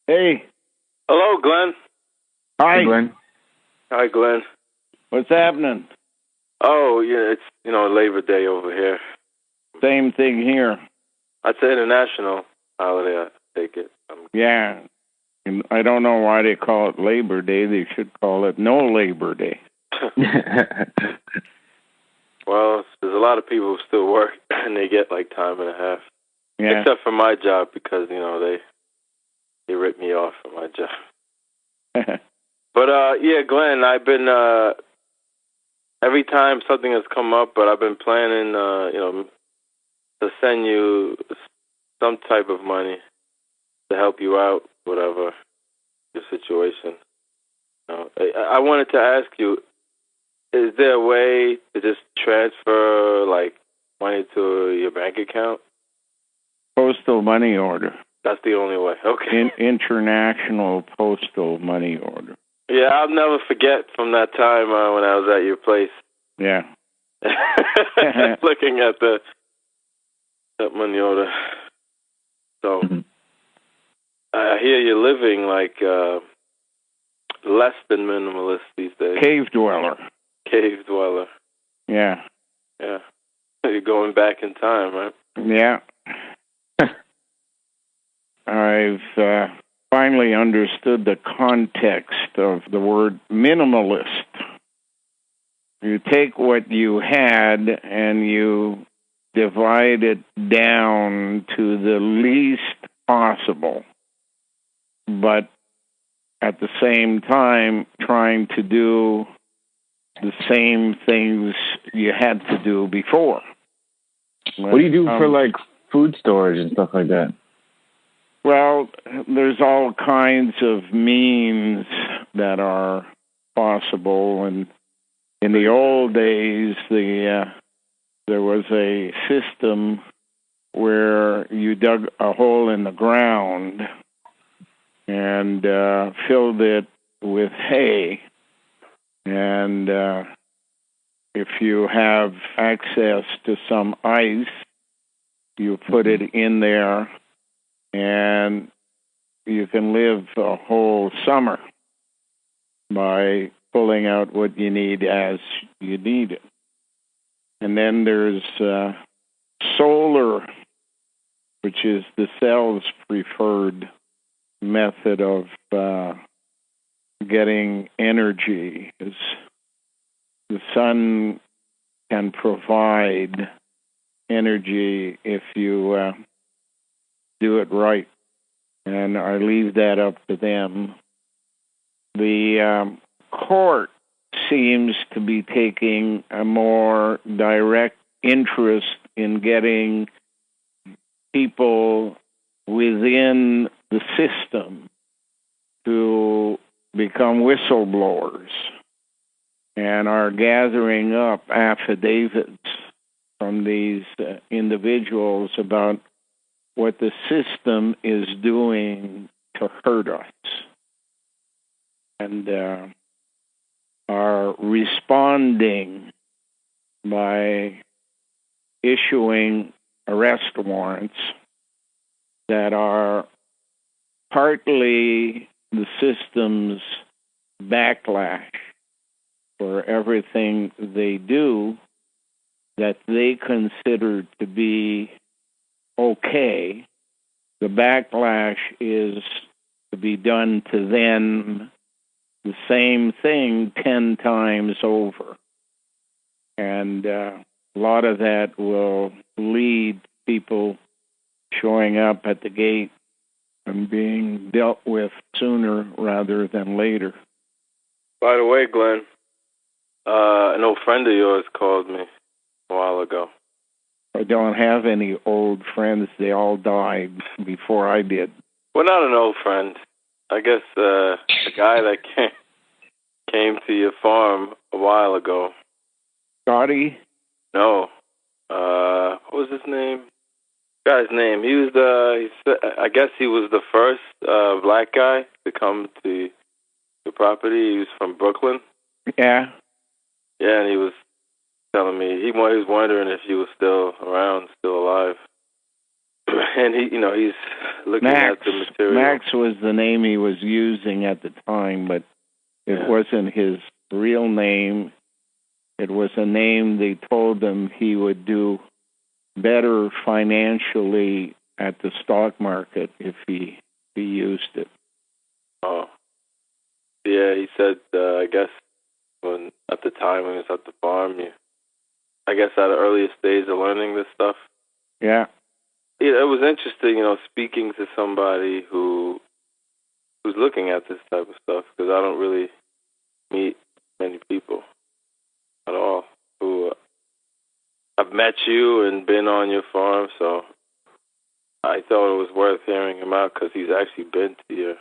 Hey. Hello, Glenn. Hi. Hey, Glenn. Hi, Glenn. What's happening? Oh, yeah, it's, Labor Day over here. Same thing here. That's an international holiday, I take it. Yeah. And I don't know why they call it Labor Day. They should call it No Labor Day. Well, there's a lot of people who still work, and they get like time and a half. Yeah. Except for my job, because, they rip me off for my job. But, yeah, Glenn, I've been, every time something has come up, but I've been planning, to send you some type of money to help you out, whatever your situation. I wanted to ask you, is there a way to just transfer, like, money to your bank account? Postal money order. That's the only way. Okay. International postal money order. Yeah, I'll never forget from that time when I was at your place. Yeah. Looking at that money order. So, I hear you're living like less than minimalist these days. Cave dweller. Cave dweller. Yeah. Yeah. You're going back in time, right? Yeah. I've finally understood the context of the word minimalist. You take what you had and you divide it down to the least possible, but at the same time trying to do the same things you had to do before. What do you do for, like, food storage and stuff like that? Well, there's all kinds of means that are possible, and in the old days, there was a system where you dug a hole in the ground and filled it with hay, and if you have access to some ice, you put it in there, and you can live a whole summer by pulling out what you need as you need it. And then there's solar, which is the cell's preferred method of getting energy. The sun can provide energy if you do it right, and I leave that up to them. The court seems to be taking a more direct interest in getting people within the system to become whistleblowers, and are gathering up affidavits from these individuals about what the system is doing to hurt us, and are responding by issuing arrest warrants that are partly the system's backlash for everything they do that they consider to be okay. The backlash is to be done to them the same thing 10 times over. And a lot of that will lead people showing up at the gate and being dealt with sooner rather than later. By the way, Glenn, an old friend of yours called me a while ago. I don't have any old friends. They all died before I did. Well, not an old friend. I guess the guy that came to your farm a while ago. Scotty? No. What was his name? Guy's name. He was I guess he was the first black guy to come to the property. He was from Brooklyn. Yeah. Yeah, and he was telling me he was wondering if you were still around, still alive. and he's looking at the material. Max was the name he was using at the time, but it wasn't his real name. It was a name they told him he would do better financially at the stock market if he used it. Oh. Yeah, he said, I guess, at the time when he was at the farm, I guess at an earlier stage of learning this stuff. Yeah. It was interesting, speaking to somebody who's looking at this type of stuff, because I don't really meet many people at all who I've met you and been on your farm, so I thought it was worth hearing him out because he's actually been to your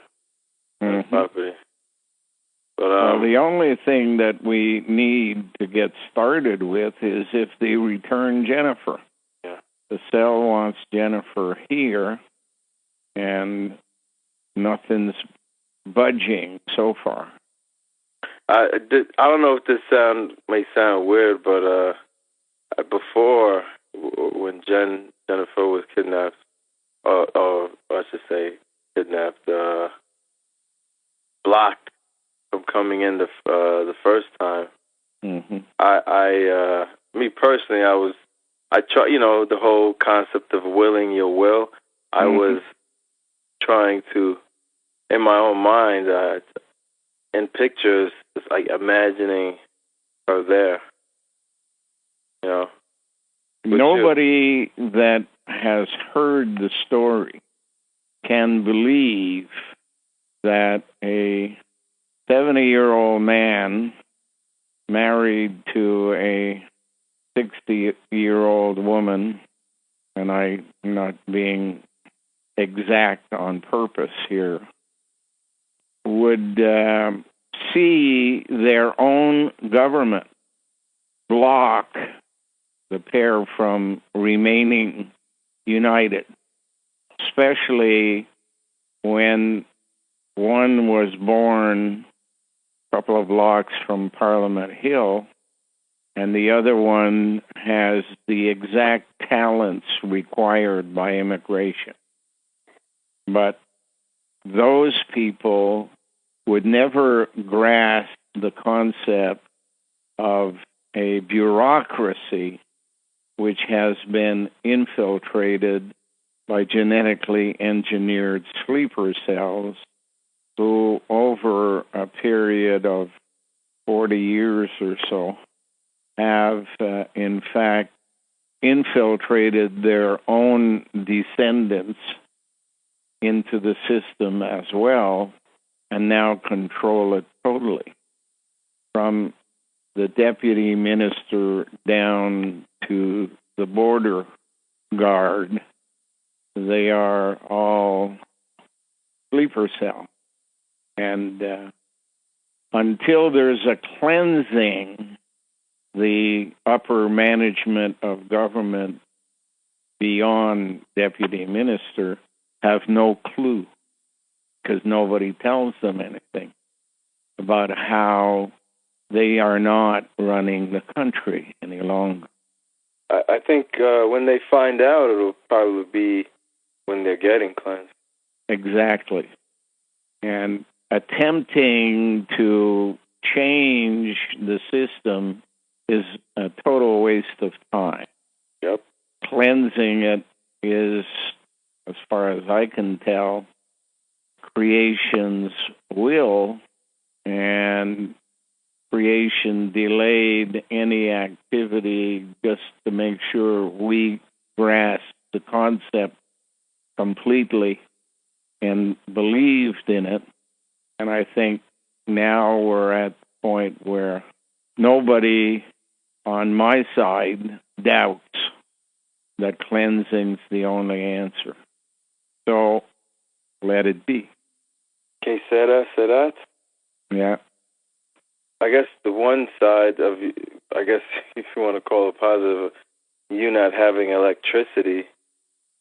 property. But, the only thing that we need to get started with is if they return Jennifer. Yeah. The cell wants Jennifer here, and nothing's budging so far. I don't know if this may sound weird, but before, when Jennifer was kidnapped, or I should say kidnapped, blocked from coming in the first time, me personally, I try, the whole concept of willing your will. I was trying to, in my own mind, in pictures, it's like imagining her there. Nobody that has heard the story can believe that a 70-year-old man married to a 60-year-old woman, and I'm not being exact on purpose here, would see their own government block the pair from remaining united, especially when one was born a couple of blocks from Parliament Hill and the other one has the exact talents required by immigration. But those people would never grasp the concept of a bureaucracy which has been infiltrated by genetically engineered sleeper cells who, over a period of 40 years or so, have, in fact, infiltrated their own descendants into the system as well, and now control it totally. From the deputy minister down to the border guard, they are all sleeper cell. And until there's a cleansing, the upper management of government beyond deputy minister have no clue, because nobody tells them anything about how they are not running the country any longer. I think when they find out, it'll probably be when they're getting cleansed. Exactly. And attempting to change the system is a total waste of time. Yep. Cleansing it is, as far as I can tell, creation's will, and creation delayed any activity just to make sure we grasp the concept completely and believed in it. And I think now we're at the point where nobody on my side doubts that cleansing's the only answer. So let it be. Que sera, será. Yeah. I guess the one side of, I guess if you want to call it positive, you not having electricity,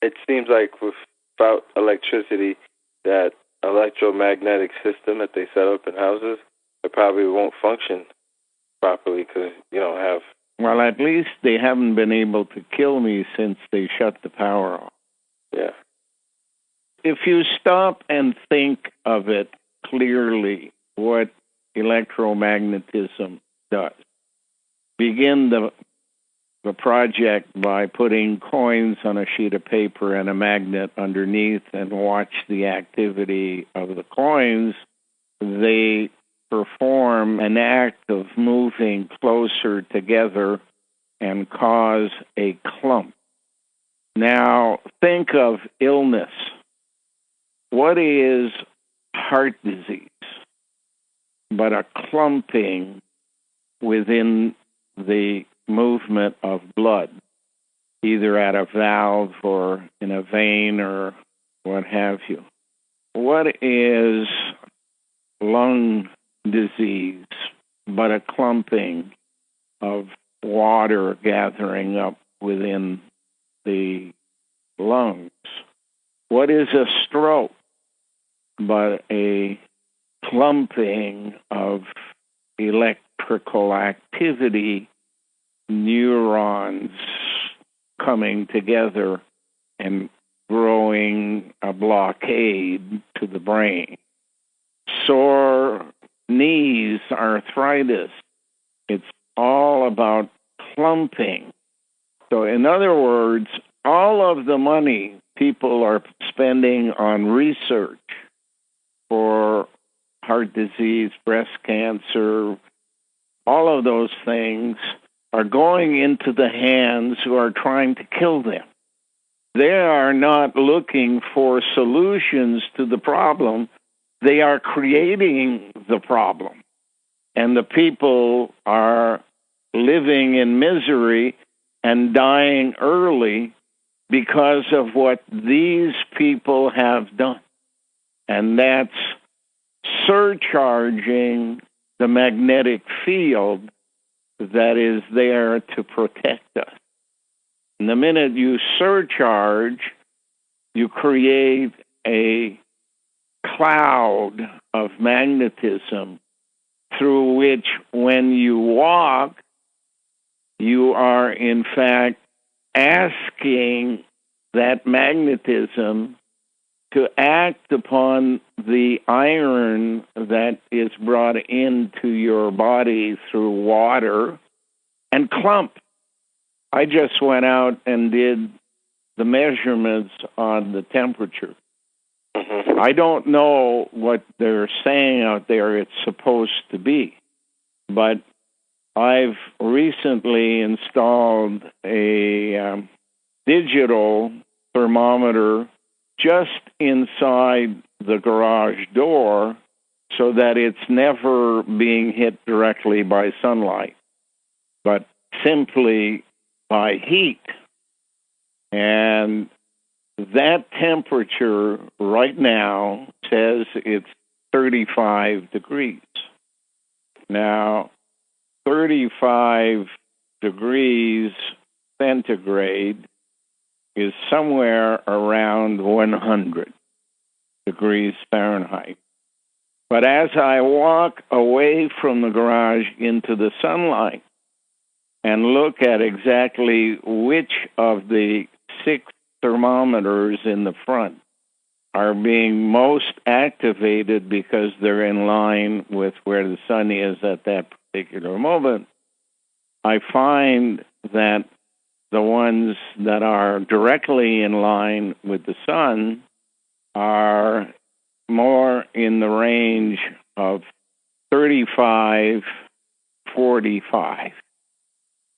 it seems like without electricity, that electromagnetic system that they set up in houses, it probably won't function properly because you don't have... Well, at least they haven't been able to kill me since they shut the power off. Yeah. If you stop and think of it clearly, what electromagnetism does, begin the project by putting coins on a sheet of paper and a magnet underneath and watch the activity of the coins. They perform an act of moving closer together and cause a clump. Now, think of illness. What is heart disease but a clumping within the movement of blood, either at a valve or in a vein or what have you? What is lung disease but a clumping of water gathering up within the lungs? What is a stroke but a clumping of electrical activity, neurons coming together and growing a blockade to the brain? Sore knees, arthritis, it's all about clumping. So in other words, all of the money people are spending on research for heart disease, breast cancer, all of those things are going into the hands who are trying to kill them. They are not looking for solutions to the problem. They are creating the problem. And the people are living in misery and dying early because of what these people have done. And that's surcharging the magnetic field that is there to protect us. And the minute you surcharge, you create a cloud of magnetism through which, when you walk, you are in fact asking that magnetism to act upon the iron that is brought into your body through water and clump. I just went out and did the measurements on the temperature. Mm-hmm. I don't know what they're saying out there it's supposed to be, but I've recently installed a digital thermometer just inside the garage door so that it's never being hit directly by sunlight, but simply by heat. And that temperature right now says it's 35 degrees. Now, 35 degrees centigrade is somewhere around 100 degrees Fahrenheit. But as I walk away from the garage into the sunlight and look at exactly which of the 6 thermometers in the front are being most activated because they're in line with where the sun is at that particular moment, I find that the ones that are directly in line with the sun are more in the range of 35, 45.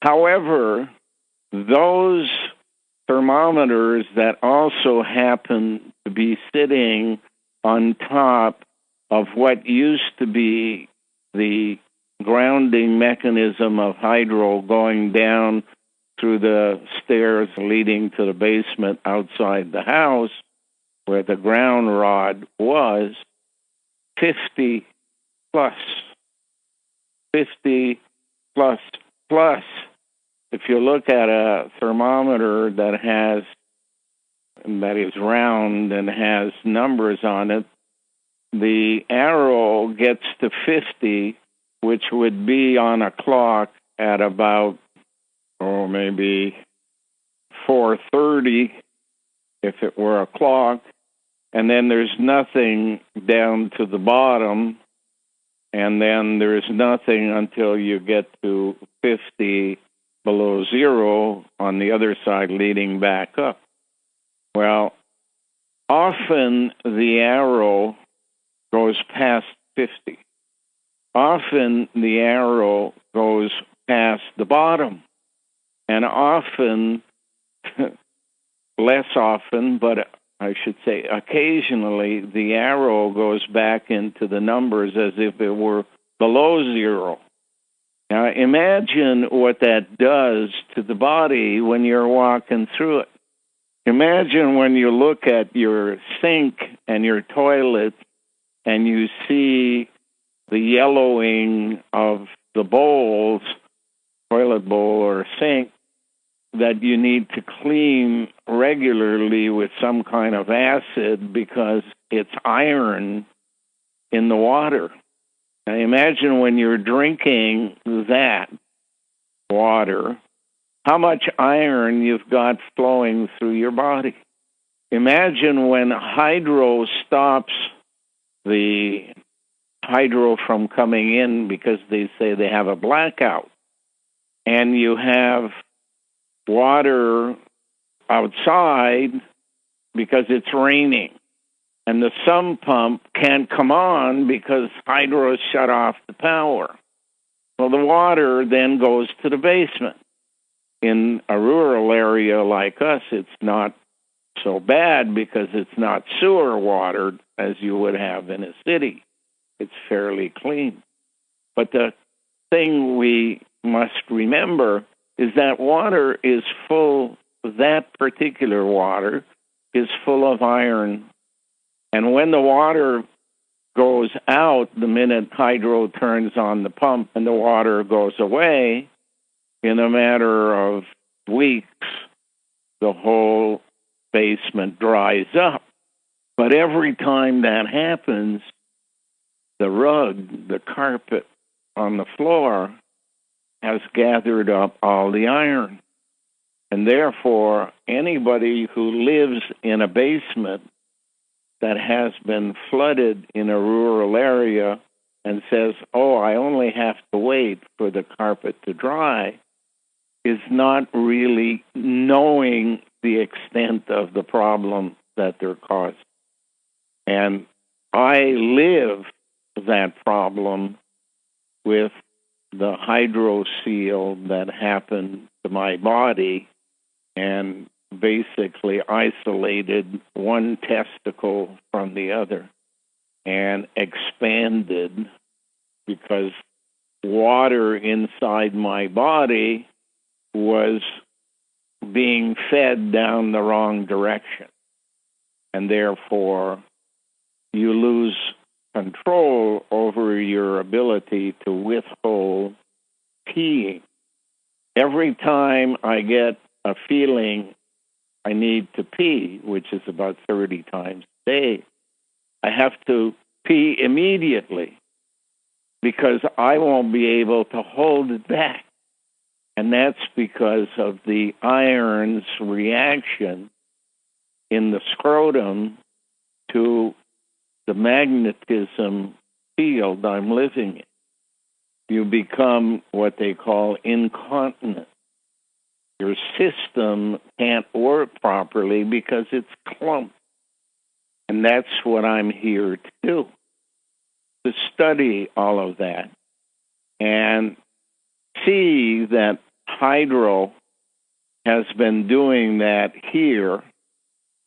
However, those thermometers that also happen to be sitting on top of what used to be the grounding mechanism of hydro going down through the stairs leading to the basement outside the house where the ground rod was, 50 plus. 50 plus plus. If you look at a thermometer that is round and has numbers on it, the arrow gets to 50, which would be on a clock at about maybe 4:30, if it were a clock, and then there's nothing down to the bottom, and then there's nothing until you get to 50 below zero on the other side leading back up. Well, often the arrow goes past 50. Often the arrow goes past the bottom. And often, less often, but I should say occasionally, the arrow goes back into the numbers as if it were below zero. Now imagine what that does to the body when you're walking through it. Imagine when you look at your sink and your toilet and you see the yellowing of the bowls, toilet bowl or sink, that you need to clean regularly with some kind of acid because it's iron in the water. Now imagine when you're drinking that water, how much iron you've got flowing through your body. Imagine when hydro stops the hydro from coming in because they say they have a blackout, and you have water outside because it's raining, and the sump pump can't come on because hydro shut off the power. Well, the water then goes to the basement. In a rural area like us, it's not so bad because it's not sewer water as you would have in a city. It's fairly clean. But the thing we must remember is that water is full, that particular water is full of iron. And when the water goes out, the minute hydro turns on the pump and the water goes away, in a matter of weeks, the whole basement dries up. But every time that happens, the rug, the carpet on the floor has gathered up all the iron. And therefore, anybody who lives in a basement that has been flooded in a rural area and says, oh, I only have to wait for the carpet to dry, is not really knowing the extent of the problem that they're causing. And I live that problem with the hydro seal that happened to my body and basically isolated one testicle from the other and expanded because water inside my body was being fed down the wrong direction. And therefore, you lose control over your ability to withhold peeing. Every time I get a feeling I need to pee, which is about 30 times a day, I have to pee immediately because I won't be able to hold it back. And that's because of the iron's reaction in the scrotum to the magnetism field I'm living in. You become what they call incontinent. Your system can't work properly because it's clumped. And that's what I'm here to do, to study all of that and see that hydro has been doing that here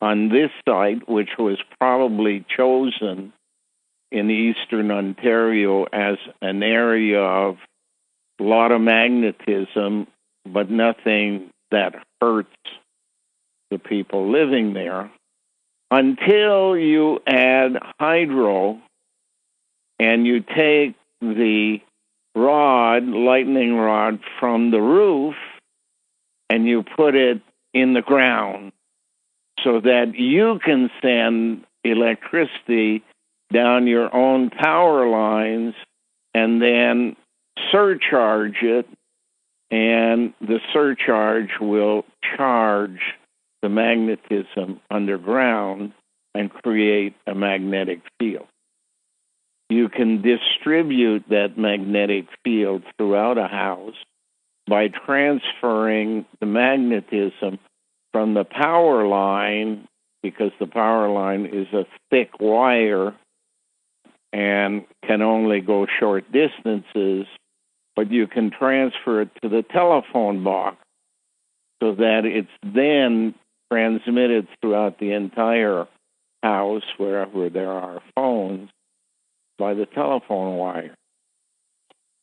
on this site, which was probably chosen in eastern Ontario as an area of a lot of magnetism, but nothing that hurts the people living there, until you add hydro and you take the lightning rod from the roof and you put it in the ground so that you can send electricity down your own power lines and then surcharge it, and the surcharge will charge the magnetism underground and create a magnetic field. You can distribute that magnetic field throughout a house by transferring the magnetism from the power line, because the power line is a thick wire and can only go short distances, but you can transfer it to the telephone box so that it's then transmitted throughout the entire house, wherever there are phones, by the telephone wire.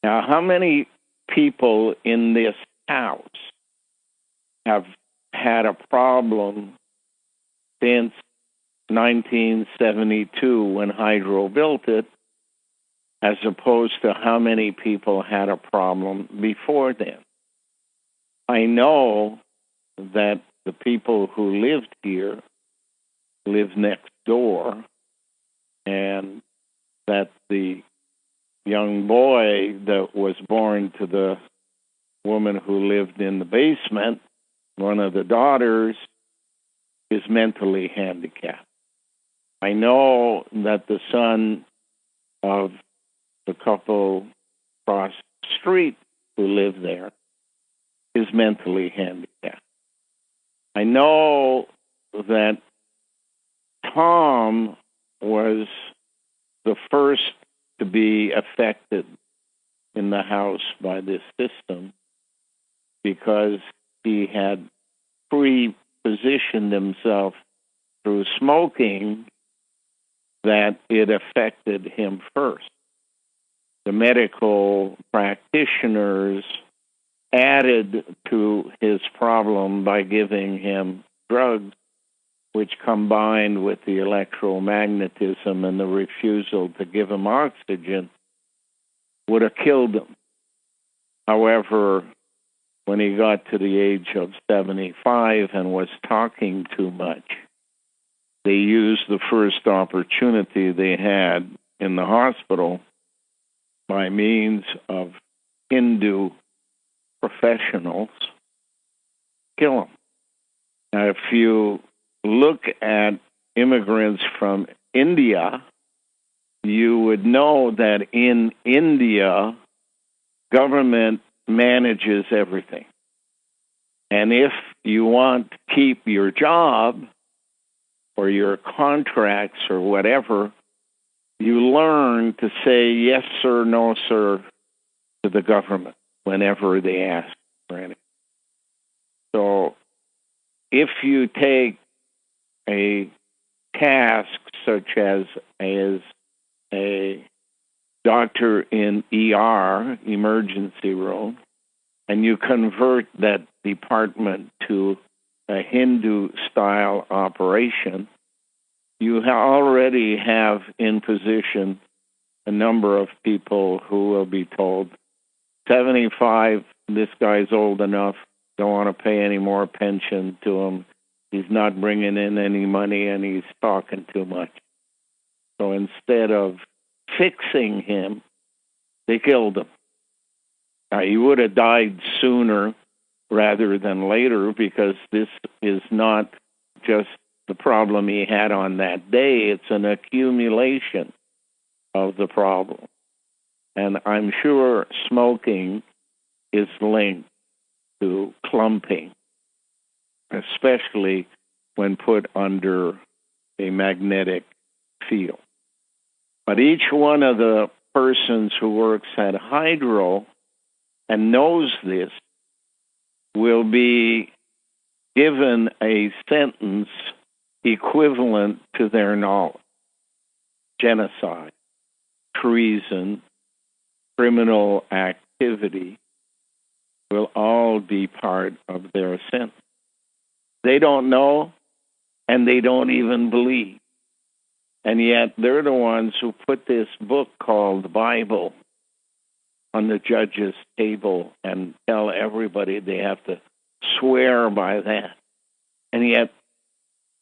Now, how many people in this house have had a problem since 1972 when Hydro built it, as opposed to how many people had a problem before then? I know that the people who lived here live next door, and that the young boy that was born to the woman who lived in the basement, one of the daughters, is mentally handicapped. I know that the son of the couple across the street who live there is mentally handicapped. I know that Tom was the first to be affected in the house by this system because he had pre-positioned himself through smoking that it affected him first. The medical practitioners added to his problem by giving him drugs, which combined with the electromagnetism and the refusal to give him oxygen would have killed him. However, when he got to the age of 75 and was talking too much, they used the first opportunity they had in the hospital by means of Hindu professionals, kill him. Now, if you look at immigrants from India, you would know that in India, government manages everything. And if you want to keep your job or your contracts or whatever, you learn to say yes, sir, no, sir, to the government whenever they ask for anything. So if you take a task such as a doctor in ER, emergency room, and you convert that department to a Hindu-style operation, you already have in position a number of people who will be told, 75, this guy's old enough, don't want to pay any more pension to him, he's not bringing in any money, and he's talking too much. So instead of fixing him, they killed him. Now, he would have died sooner rather than later, because this is not just the problem he had on that day, it's an accumulation of the problem. And I'm sure smoking is linked to clumping, especially when put under a magnetic field. But each one of the persons who works at Hydro and knows this will be given a sentence equivalent to their knowledge. Genocide, treason, criminal activity will all be part of their sentence. They don't know, and they don't even believe. And yet they're the ones who put this book called the Bible on the judge's table and tell everybody they have to swear by that. And yet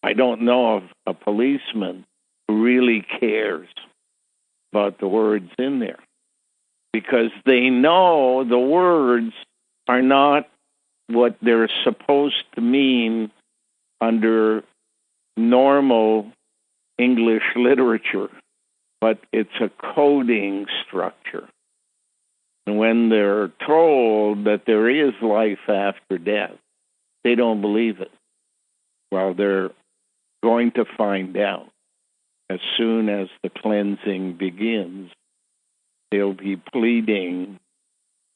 I don't know of a policeman who really cares about the words in there, because they know the words are not what they're supposed to mean under normal English literature, but it's a coding structure. And when they're told that there is life after death, they don't believe it. Well, they're going to find out as soon as the cleansing begins. They'll be pleading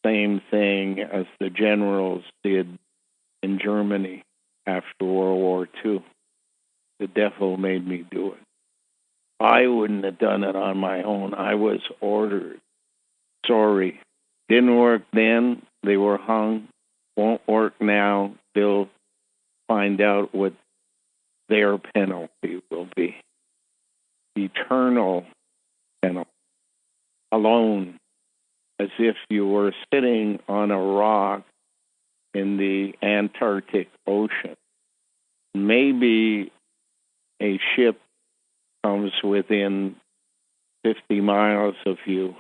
same thing as the generals did in Germany after World War II. The devil made me do it. I wouldn't have done it on my own. I was ordered. Sorry. Didn't work then. They were hung. Won't work now. They'll find out what their penalty will be. Eternal penalty. Alone, as if you were sitting on a rock in the Antarctic Ocean. Maybe a ship comes within 50 miles of you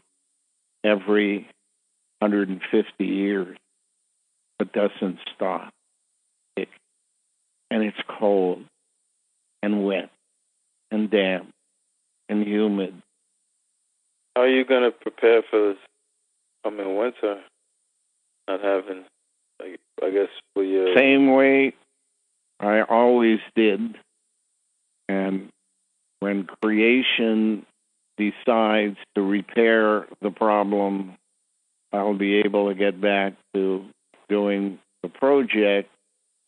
every 150 years, but doesn't stop. And it's cold and wet and damp and humid. How are you going to prepare for this coming winter? Not having, I guess, for your... Same way I always did. And when creation decides to repair the problem, I'll be able to get back to doing the project,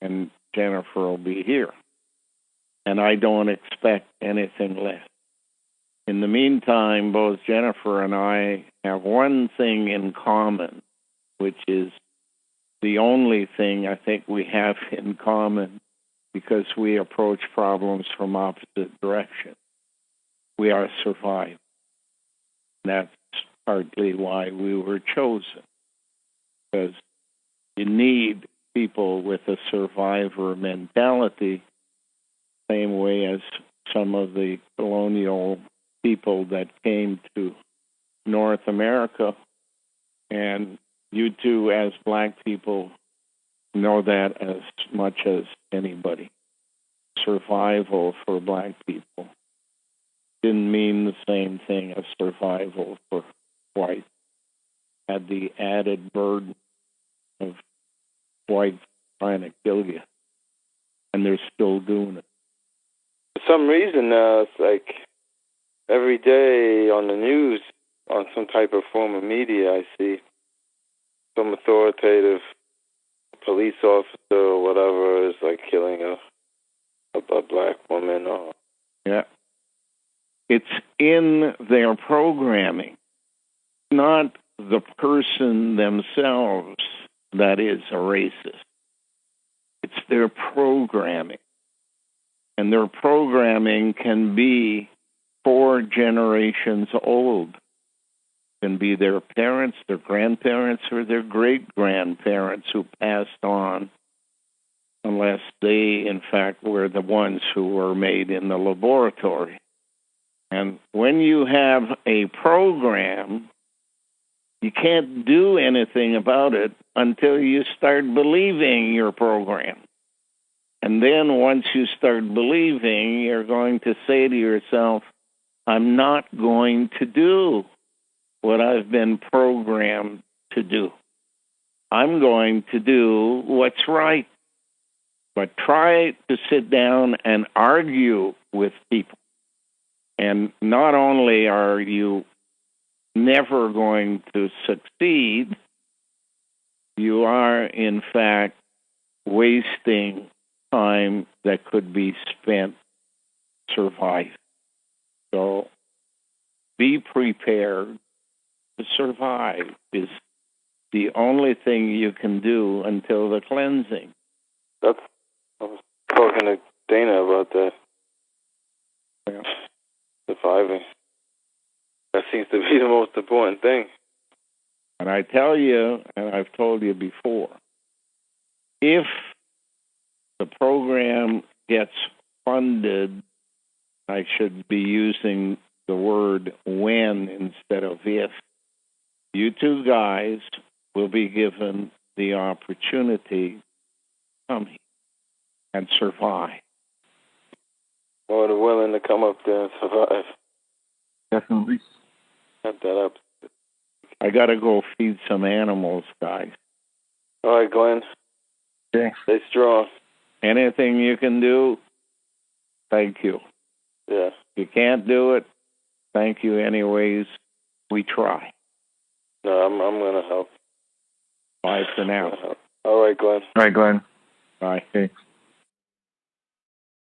and Jennifer will be here. And I don't expect anything less. In the meantime, both Jennifer and I have one thing in common, which is the only thing I think we have in common, because we approach problems from opposite directions. We are survivors. That's partly why we were chosen, because you need people with a survivor mentality, same way as some of the colonial people that came to North America. And you two, as black people, know that as much as anybody. Survival for black people didn't mean the same thing as survival for white. Had the added burden of white trying to kill you. And they're still doing it. For some reason, it's like every day on the news, on some type of form of media, I see some authoritative police officer or whatever is like killing a black woman. Or... Yeah. It's in their programming, not the person themselves that is a racist. It's their programming. And their programming can be 4 generations old. It can be their parents, their grandparents, or their great-grandparents who passed on, unless they, in fact, were the ones who were made in the laboratory. And when you have a program, you can't do anything about it until you start believing your program. And then once you start believing, you're going to say to yourself, I'm not going to do what I've been programmed to do. I'm going to do what's right. But try to sit down and argue with people. And not only are you never going to succeed, you are, in fact, wasting time that could be spent surviving. So be prepared to survive is the only thing you can do until the cleansing. I was talking to Dana about that. Yeah. Surviving. That seems to be the most important thing. And I tell you, and I've told you before, if the program gets funded, I should be using the word when instead of if, you two guys will be given the opportunity to come here and survive. more than willing to come up there and survive. Definitely. Set that up. I got to go feed some animals, guys. All right, Glenn. Okay. Stay strong. Anything you can do, thank you. Yeah. You can't do it, thank you anyways. We try. No, I'm going to help. Bye for now. All right, Glenn. All right, Glenn. Bye. Okay.